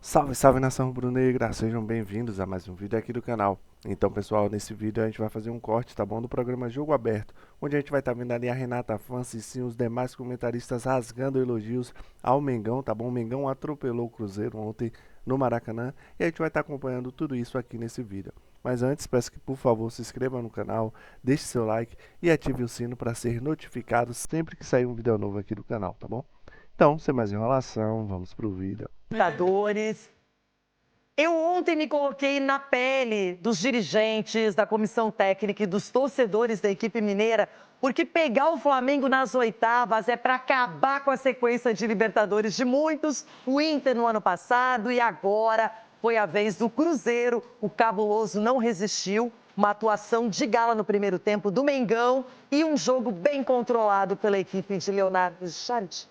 Salve, salve nação rubro-negra, sejam bem-vindos a mais um vídeo aqui do canal. Então pessoal, nesse vídeo a gente vai fazer um corte, tá bom, do programa Jogo Aberto, onde a gente vai estar vendo ali a Renata Fancy e sim os demais comentaristas rasgando elogios ao Mengão, tá bom? O Mengão atropelou o Cruzeiro ontem no Maracanã e a gente vai estar acompanhando tudo isso aqui nesse vídeo. Mas antes, peço que por favor se inscreva no canal, deixe seu like e ative o sino para ser notificado sempre que sair um vídeo novo aqui do canal, tá bom? Então, sem mais enrolação, vamos pro vídeo. Libertadores. Eu ontem me coloquei na pele dos dirigentes, da comissão técnica e dos torcedores da equipe mineira, porque pegar o Flamengo nas oitavas é para acabar com a sequência de Libertadores de muitos. O Inter no ano passado e agora foi a vez do Cruzeiro. O cabuloso não resistiu. Uma atuação de gala no primeiro tempo do Mengão e um jogo bem controlado pela equipe de Leonardo Jardim.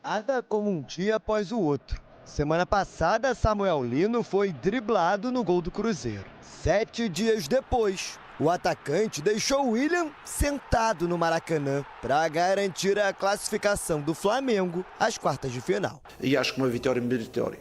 Nada como um dia após o outro. Semana passada, Samuel Lino foi driblado no gol do Cruzeiro. 7 dias depois, o atacante deixou William sentado no Maracanã para garantir a classificação do Flamengo às quartas de final. E acho que uma vitória meritória.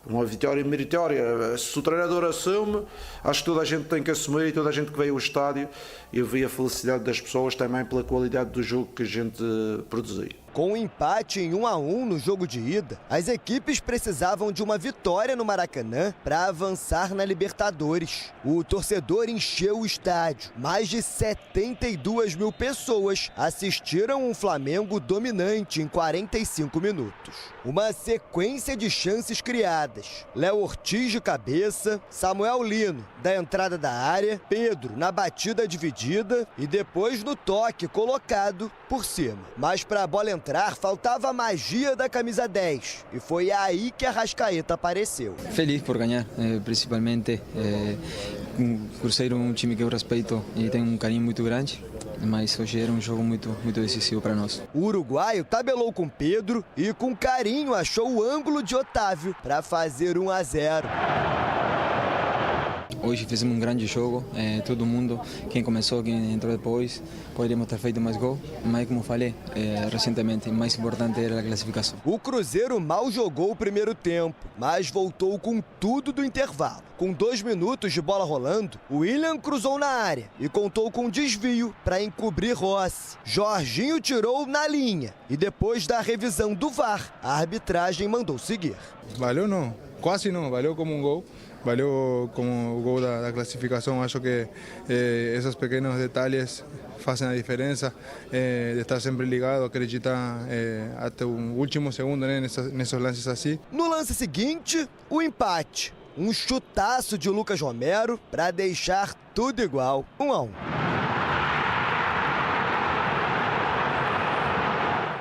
Uma vitória meritória. Se o treinador assume, acho que toda a gente tem que assumir e toda a gente que veio ao estádio. Eu vi a felicidade das pessoas também pela qualidade do jogo que a gente produzia. Com um empate em 1-1 no jogo de ida, as equipes precisavam de uma vitória no Maracanã para avançar na Libertadores. O torcedor encheu o estádio. Mais de 72 mil pessoas assistiram um Flamengo dominante em 45 minutos. Uma sequência de chances criadas. Léo Ortiz de cabeça, Samuel Lino da entrada da área, Pedro na batida dividida e depois no toque colocado por cima. Mas para a bola entrar, faltava a magia da camisa 10. E foi aí que a Arrascaeta apareceu. Feliz por ganhar, principalmente. Cruzeiro é um time que eu respeito e tenho um carinho muito grande, mas hoje era um jogo muito decisivo para nós. O uruguaio tabelou com Pedro e com carinho achou o ângulo de Otávio para fazer 1-0. Hoje fizemos um grande jogo, todo mundo, quem começou, quem entrou depois, poderíamos ter feito mais gol, mas como falei recentemente, o mais importante era a classificação. O Cruzeiro mal jogou o primeiro tempo, mas voltou com tudo do intervalo. Com 2 minutos de bola rolando, o William cruzou na área e contou com desvio para encobrir Rossi. Jorginho tirou na linha e depois da revisão do VAR, a arbitragem mandou seguir. Valeu não, quase não, valeu como um gol. Valeu como o gol da classificação. Acho que esses pequenos detalhes fazem a diferença, de estar sempre ligado, acreditar até o último segundo, né, nesses lances assim. No lance seguinte, o empate. Um chutaço de Lucas Romero para deixar tudo igual, 1-1.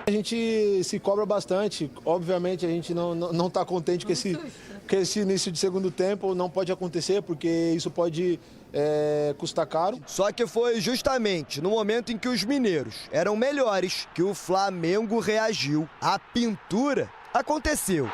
A gente se cobra bastante, obviamente a gente não está contente com esse início de segundo tempo, não pode acontecer porque isso pode custar caro. Só que foi justamente no momento em que os mineiros eram melhores que o Flamengo reagiu. A pintura aconteceu.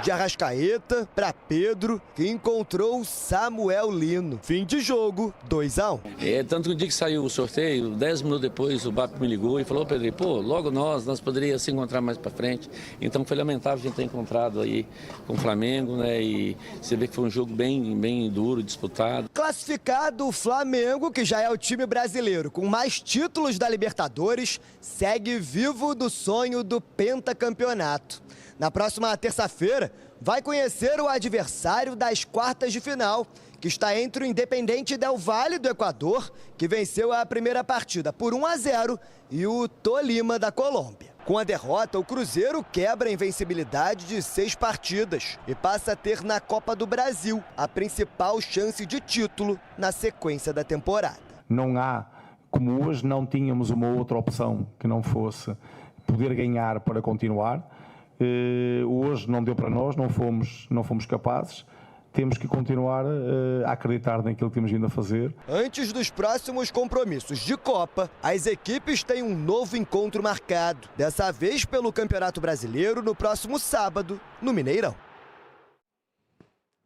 De Arrascaeta para Pedro, que encontrou Samuel Lino. Fim de jogo, 2-1. Tanto que no dia que saiu o sorteio, 10 minutos depois, o BAP me ligou e falou: Pedro, logo nós poderíamos se encontrar mais para frente. Então foi lamentável a gente ter encontrado aí com o Flamengo, né? E você vê que foi um jogo bem duro, disputado. Classificado, o Flamengo, que já é o time brasileiro com mais títulos da Libertadores, segue vivo do sonho do pentacampeonato. Na próxima terça-feira, vai conhecer o adversário das quartas de final, que está entre o Independente Del Valle do Equador, que venceu a primeira partida por 1-0, e o Tolima da Colômbia. Com a derrota, o Cruzeiro quebra a invencibilidade de 6 partidas e passa a ter na Copa do Brasil a principal chance de título na sequência da temporada. Não há, como hoje, não tínhamos uma outra opção que não fosse poder ganhar para continuar. Hoje não deu para nós, não fomos capazes. Temos que continuar a acreditar naquilo que temos vindo a fazer. Antes dos próximos compromissos de Copa, as equipes têm um novo encontro marcado. Dessa vez pelo Campeonato Brasileiro, no próximo sábado, no Mineirão.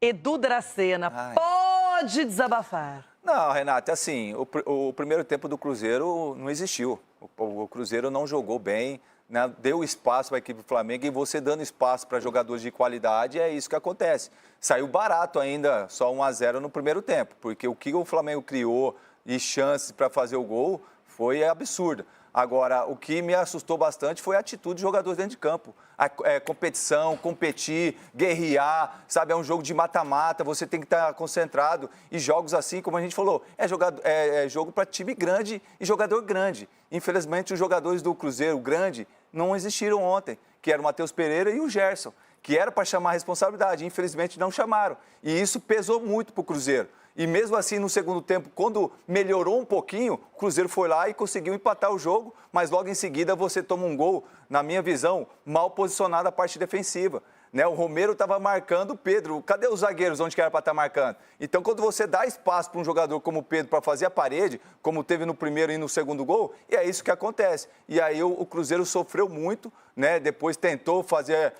Edu Dracena, pode desabafar. Não, Renata, assim, o primeiro tempo do Cruzeiro não existiu. O Cruzeiro não jogou bem, né? Deu espaço para a equipe do Flamengo, e você dando espaço para jogadores de qualidade, é isso que acontece. Saiu barato ainda, só 1-0 no primeiro tempo, porque o que o Flamengo criou e chances para fazer o gol foi absurdo. Agora, o que me assustou bastante foi a atitude dos jogadores dentro de campo. A competição, competir, guerrear, sabe? É um jogo de mata-mata, você tem que estar concentrado. E jogos assim, como a gente falou, é jogo para time grande e jogador grande. Infelizmente, os jogadores do Cruzeiro grande não existiram ontem, que era o Matheus Pereira e o Gerson, que era para chamar a responsabilidade. Infelizmente, não chamaram. E isso pesou muito para o Cruzeiro. E mesmo assim, no segundo tempo, quando melhorou um pouquinho, o Cruzeiro foi lá e conseguiu empatar o jogo, mas logo em seguida você toma um gol, na minha visão, mal posicionado a parte defensiva. Né? O Romero estava marcando o Pedro. Cadê os zagueiros onde que era para estar marcando? Então, quando você dá espaço para um jogador como o Pedro para fazer a parede, como teve no primeiro e no segundo gol, e é isso que acontece. E aí o Cruzeiro sofreu muito, né? Depois tentou fazer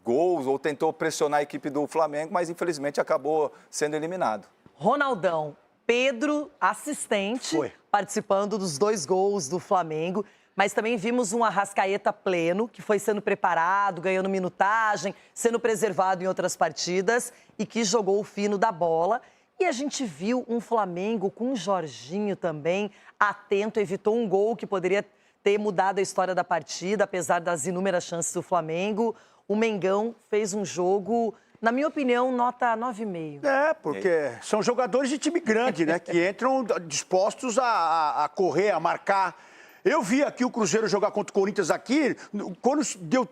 gols ou tentou pressionar a equipe do Flamengo, mas infelizmente acabou sendo eliminado. Ronaldão, Pedro, assistente, participando dos 2 gols do Flamengo, mas também vimos um Arrascaeta pleno, que foi sendo preparado, ganhando minutagem, sendo preservado em outras partidas e que jogou o fino da bola. E a gente viu um Flamengo com o Jorginho também, atento, evitou um gol que poderia ter mudado a história da partida, apesar das inúmeras chances do Flamengo. O Mengão fez um jogo, na minha opinião, nota 9,5. Porque são jogadores de time grande, né? Que entram dispostos a correr, a marcar. Eu vi aqui o Cruzeiro jogar contra o Corinthians aqui, quando deu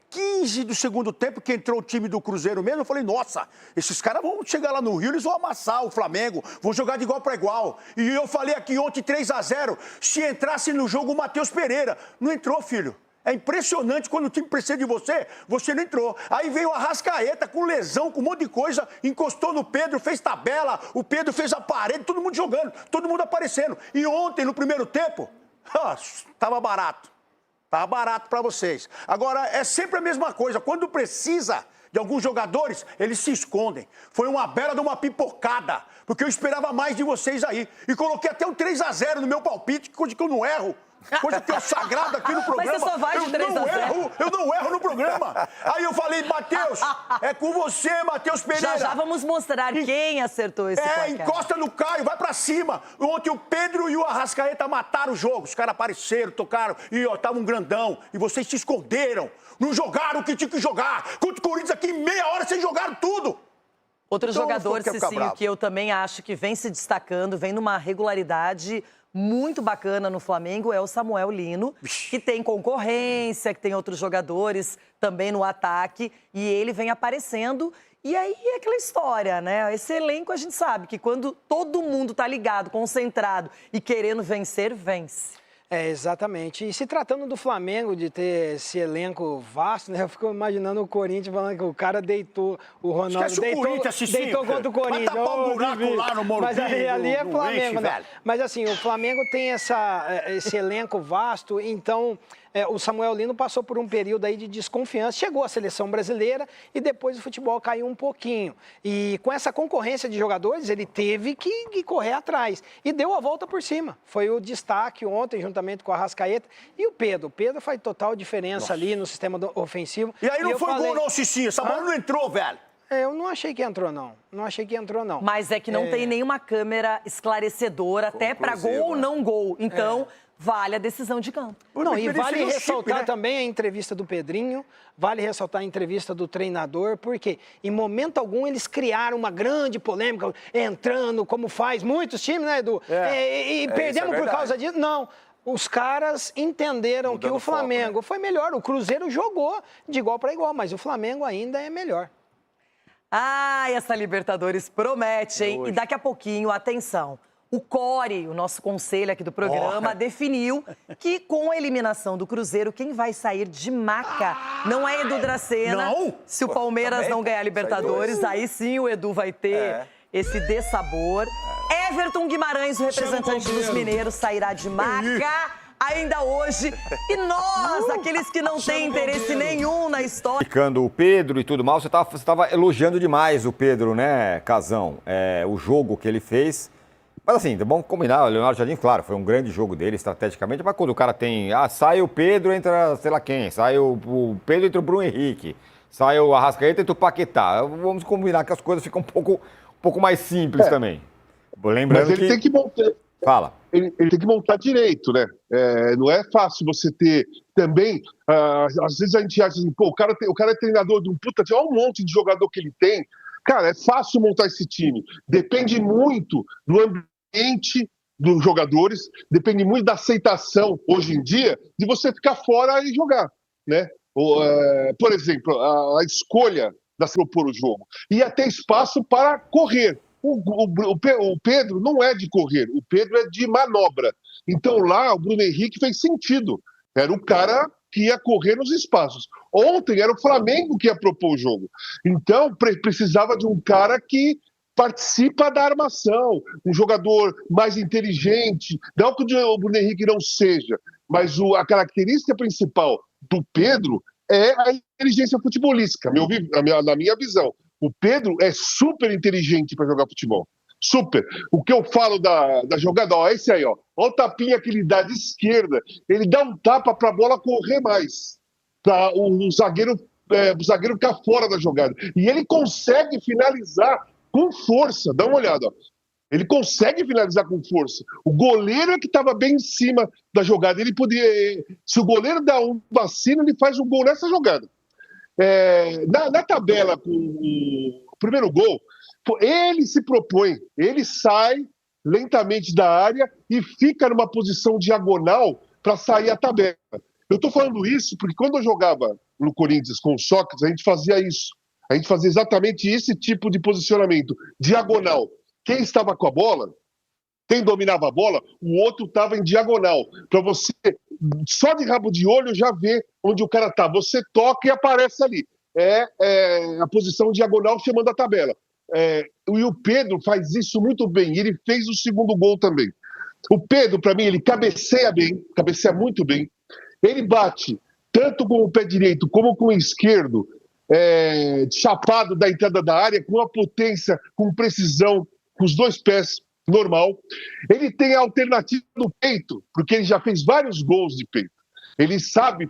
15 do segundo tempo, que entrou o time do Cruzeiro mesmo, eu falei, nossa, esses caras vão chegar lá no Rio, eles vão amassar o Flamengo, vão jogar de igual para igual. E eu falei aqui ontem 3-0, se entrasse no jogo o Matheus Pereira. Não entrou, filho. É impressionante, quando o time precisa de você, você não entrou. Aí veio o Arrascaeta com lesão, com um monte de coisa, encostou no Pedro, fez tabela, o Pedro fez a parede, todo mundo jogando, todo mundo aparecendo. E ontem, no primeiro tempo, tava barato. Tava barato para vocês. Agora, é sempre a mesma coisa. Quando precisa de alguns jogadores, eles se escondem. Foi uma bela de uma pipocada, porque eu esperava mais de vocês aí. E coloquei até um 3-0 no meu palpite, coisa que eu não erro. Coisa que é sagrada aqui no programa. Mas você só vai de 3-0. Eu não erro no programa. Aí eu falei, Matheus, é com você, Matheus Pereira. Já vamos mostrar quem acertou esse placar. Encosta no Caio, vai pra cima. Ontem o Pedro e o Arrascaeta mataram o jogo. Os caras apareceram, tocaram e estavam um grandão. E vocês se esconderam. Não jogaram o que tinha que jogar. Contra o Corinthians aqui, em meia hora vocês jogaram tudo. Outro jogador, Cicinho, que eu também acho que vem se destacando, vem numa regularidade muito bacana no Flamengo, é o Samuel Lino, que tem concorrência, que tem outros jogadores também no ataque, e ele vem aparecendo. E aí é aquela história, né? Esse elenco a gente sabe que quando todo mundo tá ligado, concentrado e querendo vencer, vence. Exatamente. E se tratando do Flamengo, de ter esse elenco vasto, né? Eu fico imaginando o Corinthians falando que o cara deitou, o Ronaldo deitou contra o Corinthians. Vai tapar um buraco lá no Morumbi, mas ali é Flamengo, né? velho. Mas assim, o Flamengo tem esse elenco vasto, então o Samuel Lino passou por um período aí de desconfiança, chegou à seleção brasileira e depois o futebol caiu um pouquinho. E com essa concorrência de jogadores, ele teve que correr atrás e deu a volta por cima. Foi o destaque ontem, juntamente com o Arrascaeta e o Pedro. O Pedro faz total diferença ali no sistema ofensivo. E aí não foi gol não, Cicinho, essa bola não entrou, velho. Eu não achei que entrou, não. Não achei que entrou, não. Mas é que não tem nenhuma câmera esclarecedora, até para gol ou não gol. Então, vale a decisão de campo. Não, e vale ressaltar também a entrevista do Pedrinho, vale ressaltar a entrevista do treinador, porque em momento algum eles criaram uma grande polêmica, entrando, como faz muitos times, né, Edu? E perdemos por causa disso. Não. Os caras entenderam que o Flamengo foi melhor. O Cruzeiro jogou de igual para igual, mas o Flamengo ainda é melhor. Essa Libertadores promete, hein? E daqui a pouquinho, atenção, o Core, o nosso conselho aqui do programa, definiu que com a eliminação do Cruzeiro, quem vai sair de maca não é Edu Dracena. Não? Se o Palmeiras não ganhar a Libertadores, aí sim o Edu vai ter esse dessabor. Everton Guimarães, o representante dos mineiros, sairá de maca ainda hoje. E nós, aqueles que não têm interesse nenhum na história... Ficando o Pedro e tudo mal, você estava elogiando demais o Pedro, né, Casão? O jogo que ele fez, Mas assim, vamos combinar, o Leonardo Jardim, claro, foi um grande jogo dele estrategicamente, mas quando o cara tem, sai o Pedro, entra sei lá quem, sai o Pedro, entra o Bruno Henrique, sai o Arrascaeta, entra o Paquetá, vamos combinar que as coisas ficam um pouco mais simples também. Lembrando mas ele tem que montar. Fala. Ele tem que montar direito, né? Não é fácil você ter também. Às vezes a gente acha assim, pô, o cara é treinador de um puta time, olha um monte de jogador que ele tem. Cara, é fácil montar esse time. Depende muito do ambiente dos jogadores, depende muito da aceitação, hoje em dia, de você ficar fora e jogar, né? Por exemplo, a escolha de propor o jogo. E até espaço para correr. O Pedro não é de correr, o Pedro é de manobra. Então lá o Bruno Henrique fez sentido. Era o cara que ia correr nos espaços. Ontem era o Flamengo que ia propor o jogo. Então precisava de um cara que participa da armação, um jogador mais inteligente. Não que o Bruno Henrique não seja, mas a característica principal do Pedro é a inteligência futebolística, na minha visão. O Pedro é super inteligente para jogar futebol. Super. O que eu falo da jogada, esse aí, ó. Olha o tapinha que ele dá de esquerda. Ele dá um tapa para a bola correr mais. Para o zagueiro ficar fora da jogada. E ele consegue finalizar com força. Dá uma olhada, ó. Ele consegue finalizar com força. O goleiro é que estava bem em cima da jogada. Ele podia. Se o goleiro dá um vacilo, ele faz um gol nessa jogada. Na tabela com o primeiro gol, ele se propõe, ele sai lentamente da área e fica numa posição diagonal para sair a tabela. Eu estou falando isso porque quando eu jogava no Corinthians com o Sócrates, a gente fazia isso. A gente fazia exatamente esse tipo de posicionamento, diagonal. Quem estava com a bola, quem dominava a bola, o outro estava em diagonal. Para você, só de rabo de olho, já ver onde o cara está. Você toca e aparece ali. A posição diagonal chamando a tabela. E o Pedro faz isso muito bem. Ele fez o segundo gol também. O Pedro, para mim, ele cabeceia bem, cabeceia muito bem. Ele bate tanto com o pé direito como com o esquerdo, chapado da entrada da área, com a potência, com precisão, com os dois pés, normal. Ele tem a alternativa do peito, porque ele já fez vários gols de peito. Ele sabe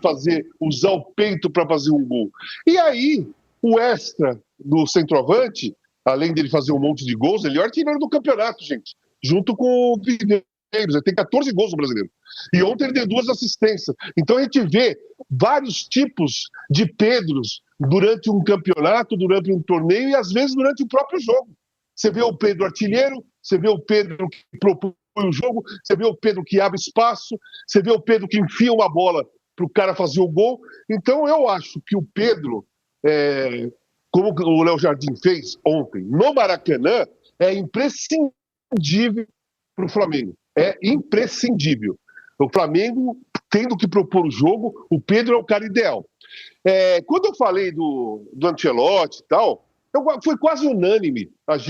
usar o peito para fazer um gol. E aí, o extra do centroavante, além dele fazer um monte de gols, ele é o artilheiro do campeonato, gente. Junto com o Pinheiros. Ele tem 14 gols no Brasileiro. E ontem ele deu 2 assistências. Então a gente vê vários tipos de Pedros durante um campeonato, durante um torneio e às vezes durante o próprio jogo. Você vê o Pedro artilheiro, você vê o Pedro que propõe o jogo, você vê o Pedro que abre espaço, você vê o Pedro que enfia uma bola para o cara fazer o gol. Então eu acho que o Pedro, como o Léo Jardim fez ontem no Maracanã, é imprescindível para o Flamengo. É imprescindível. O Flamengo, tendo que propor o jogo, o Pedro é o cara ideal. Quando eu falei do Ancelotti e tal, foi quase unânime nós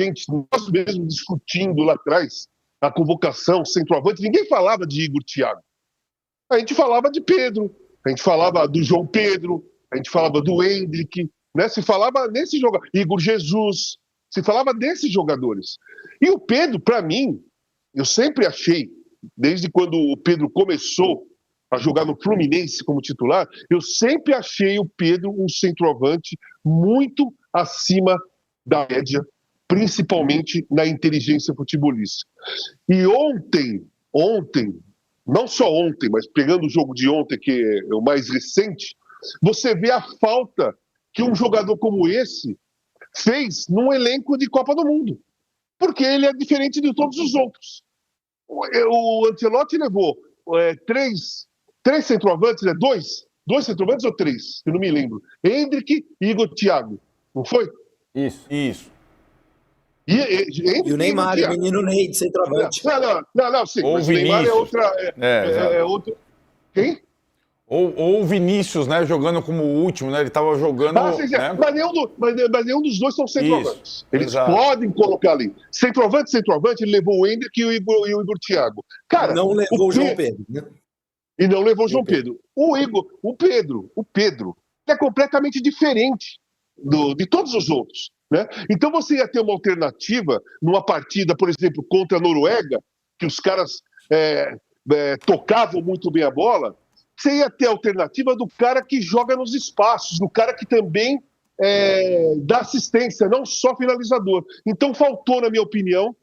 mesmos discutindo lá atrás a convocação, centroavante. Ninguém falava de Igor Thiago. A gente falava de Pedro, a gente falava do João Pedro, a gente falava do Hendrick, né? Se falava nesse jogador, Igor Jesus, se falava desses jogadores. E o Pedro, para mim, eu sempre achei, desde quando o Pedro começou a jogar no Fluminense como titular, eu sempre achei o Pedro um centroavante muito acima da média, principalmente na inteligência futebolística. E ontem, não só ontem, mas pegando o jogo de ontem, que é o mais recente, você vê a falta que um jogador como esse fez num elenco de Copa do Mundo. Porque ele é diferente de todos os outros. O Ancelotti levou três centroavantes, dois centroavantes ou 3? Eu não me lembro. Hendrick e Igor Thiago, não foi? Isso. E o Neymar, o menino Ney, de centroavante. Não, sim. Ou mas o Neymar é outra. Quem? Ou o Vinícius, né, jogando como o último, né? Ele estava jogando. Né? Mas nenhum dos dois são centroavantes. Isso, eles podem colocar ali. Centroavante, ele levou o Hendrick e o Igor Thiago. Cara, não levou o João Pedro, né? E não levou o João Pedro. O Pedro, ele é completamente diferente de todos os outros. né? Então você ia ter uma alternativa numa partida, por exemplo, contra a Noruega, que os caras tocavam muito bem a bola, você ia ter a alternativa do cara que joga nos espaços, do cara que também dá assistência, não só finalizador. Então faltou, na minha opinião,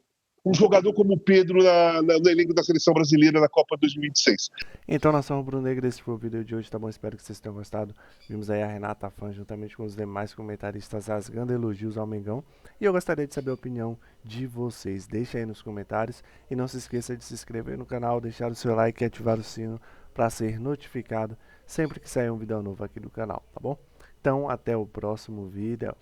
um jogador como o Pedro no elenco da Seleção Brasileira na Copa 2026. Então, nação rubro-negra, esse foi o vídeo de hoje, tá bom? Espero que vocês tenham gostado. Vimos aí a Renata Fã juntamente com os demais comentaristas rasgando elogios ao Mengão. E eu gostaria de saber a opinião de vocês. Deixa aí nos comentários e não se esqueça de se inscrever no canal, deixar o seu like e ativar o sino para ser notificado sempre que sair um vídeo novo aqui do canal, tá bom? Então, até o próximo vídeo.